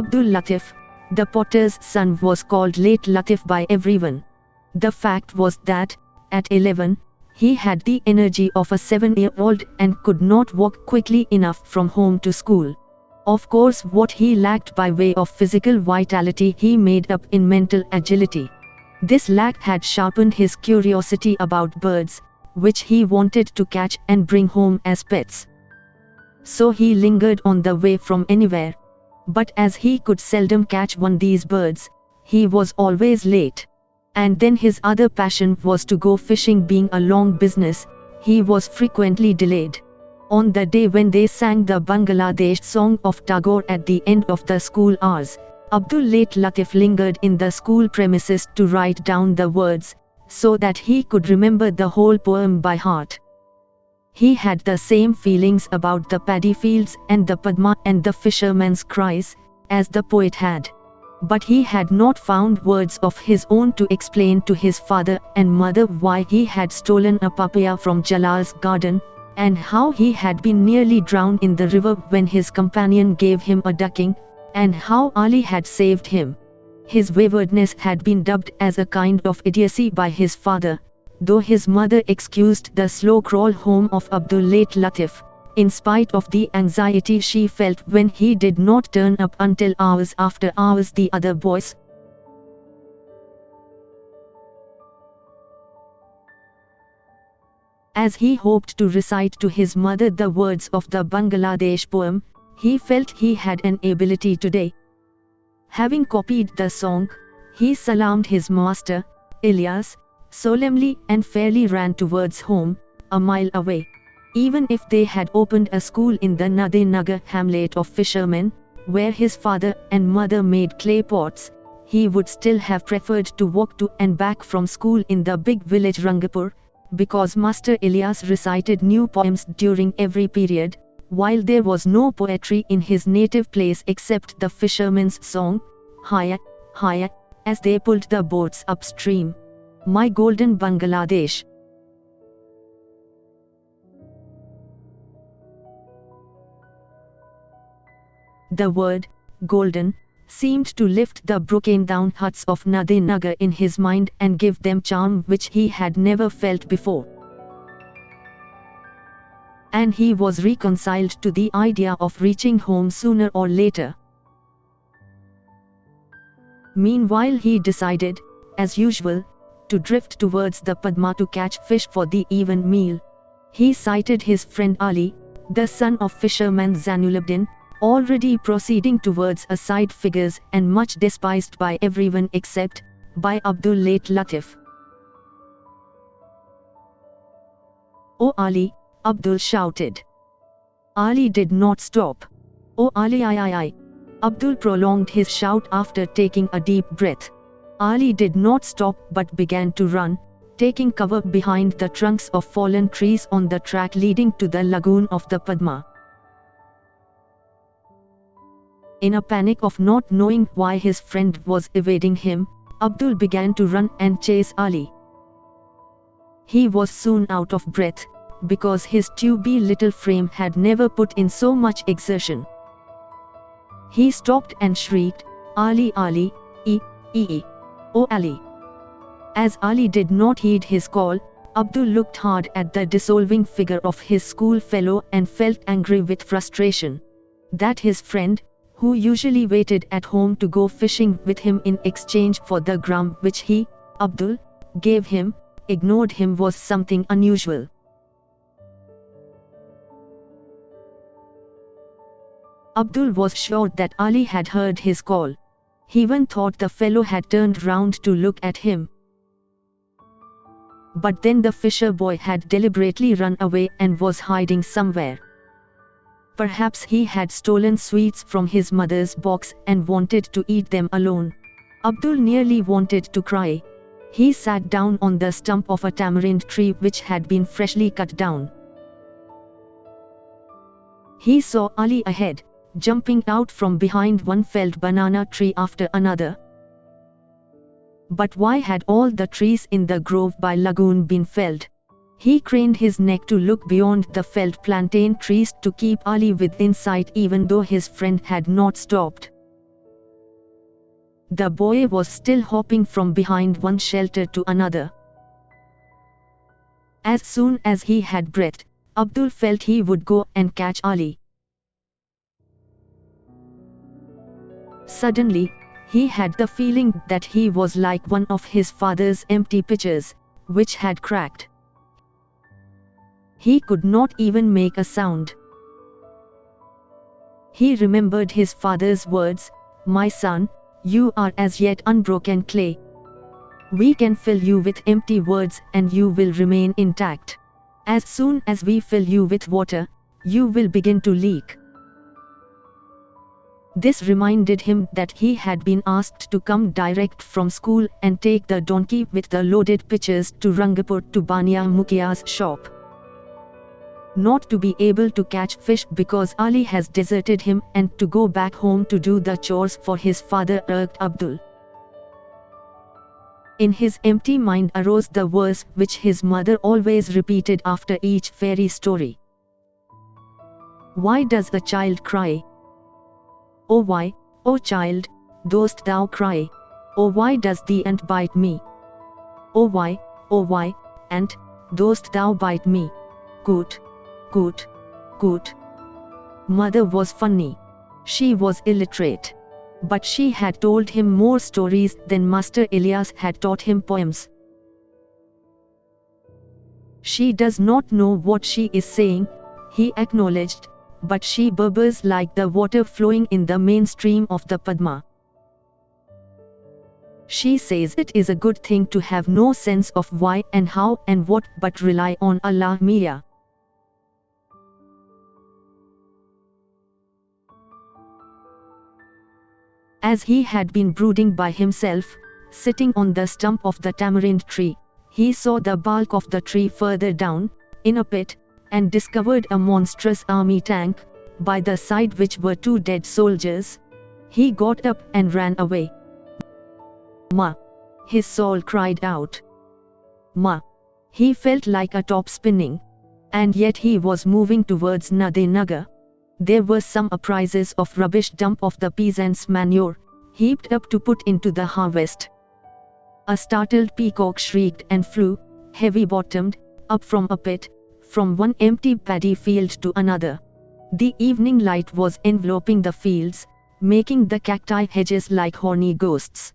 Abdul Latif, the potter's son, was called late Latif by everyone. The fact was that, at 11, he had the energy of a 7-year-old and could not walk quickly enough from home to school. Of course, what he lacked by way of physical vitality he made up in mental agility. This lack had sharpened his curiosity about birds, which he wanted to catch and bring home as pets. So he lingered on the way from anywhere. But as he could seldom catch one of these birds, he was always late. And then his other passion was to go fishing. Being a long business, he was frequently delayed. On the day when they sang the Bangladesh song of Tagore at the end of the school hours, Abdul Late Latif lingered in the school premises to write down the words, so that he could remember the whole poem by heart. He had the same feelings about the paddy fields and the Padma and the fisherman's cries, as the poet had. But he had not found words of his own to explain to his father and mother why he had stolen a papaya from Jalal's garden, and how he had been nearly drowned in the river when his companion gave him a ducking, and how Ali had saved him. His waywardness had been dubbed as a kind of idiocy by his father, though his mother excused the slow crawl home of Abdul Late Latif, in spite of the anxiety she felt when he did not turn up until hours after hours. The other boys, as he hoped to recite to his mother the words of the Bangladesh poem, he felt he had an ability today. Having copied the song, he salaamed his master, Ilyas, solemnly and fairly ran towards home, a mile away. Even if they had opened a school in the Nadinagar hamlet of fishermen, where his father and mother made clay pots, he would still have preferred to walk to and back from school in the big village Rangapur, because Master Ilyas recited new poems during every period, while there was no poetry in his native place except the fisherman's song, Haya, Haya, as they pulled the boats upstream. My golden Bangladesh. The word, golden, seemed to lift the broken-down huts of Nadinagar in his mind and give them charm which he had never felt before. And he was reconciled to the idea of reaching home sooner or later. Meanwhile he decided, as usual, to drift towards the Padma to catch fish for the even meal. He sighted his friend Ali, the son of fisherman Zainuluddin, already proceeding towards a side figures and much despised by everyone except by Abdul Late Latif. "Oh Ali," Abdul shouted. Ali did not stop. "Oh Ali, I." Abdul prolonged his shout after taking a deep breath. Ali did not stop but began to run, taking cover behind the trunks of fallen trees on the track leading to the lagoon of the Padma. In a panic of not knowing why his friend was evading him, Abdul began to run and chase Ali. He was soon out of breath, because his tubby little frame had never put in so much exertion. He stopped and shrieked, "Ali, Ali, oh Ali." As Ali did not heed his call, Abdul looked hard at the dissolving figure of his schoolfellow and felt angry with frustration. That his friend, who usually waited at home to go fishing with him in exchange for the gram which he, Abdul, gave him, ignored him was something unusual. Abdul was sure that Ali had heard his call. He even thought the fellow had turned round to look at him. But then the fisher boy had deliberately run away and was hiding somewhere. Perhaps he had stolen sweets from his mother's box and wanted to eat them alone. Abdul nearly wanted to cry. He sat down on the stump of a tamarind tree which had been freshly cut down. He saw Ali ahead, jumping out from behind one felled banana tree after another. But why had all the trees in the grove by lagoon been felled? He craned his neck to look beyond the felled plantain trees to keep Ali within sight even though his friend had not stopped. The boy was still hopping from behind one shelter to another. As soon as he had breath, Abdul felt he would go and catch Ali. Suddenly, he had the feeling that he was like one of his father's empty pitchers, which had cracked. He could not even make a sound. He remembered his father's words, "My son, you are as yet unbroken clay. We can fill you with empty words and you will remain intact. As soon as we fill you with water, you will begin to leak." This reminded him that he had been asked to come direct from school and take the donkey with the loaded pitchers to Rangapur to Bania Mukia's shop. Not to be able to catch fish because Ali has deserted him and to go back home to do the chores for his father irked Abdul. In his empty mind arose the verse which his mother always repeated after each fairy story. Why does the child cry? Oh why, oh child, dost thou cry? Oh why does the ant bite me? Oh why, ant, dost thou bite me? Coot, coot, coot. Mother was funny. She was illiterate. But she had told him more stories than Master Ilyas had taught him poems. She does not know what she is saying, he acknowledged, but she burburs like the water flowing in the main stream of the Padma. She says it is a good thing to have no sense of why and how and what but rely on Allah Mia. As he had been brooding by himself, sitting on the stump of the tamarind tree, he saw the bulk of the tree further down, in a pit, and discovered a monstrous army tank, by the side which were 2 dead soldiers. He got up and ran away. Ma! His soul cried out. Ma! He felt like a top spinning. And yet he was moving towards Nade Nagar. There were some apprises of rubbish dump of the peasants' manure, heaped up to put into the harvest. A startled peacock shrieked and flew, heavy-bottomed, up from a pit, from one empty paddy field to another. The evening light was enveloping the fields, making the cacti hedges like horny ghosts.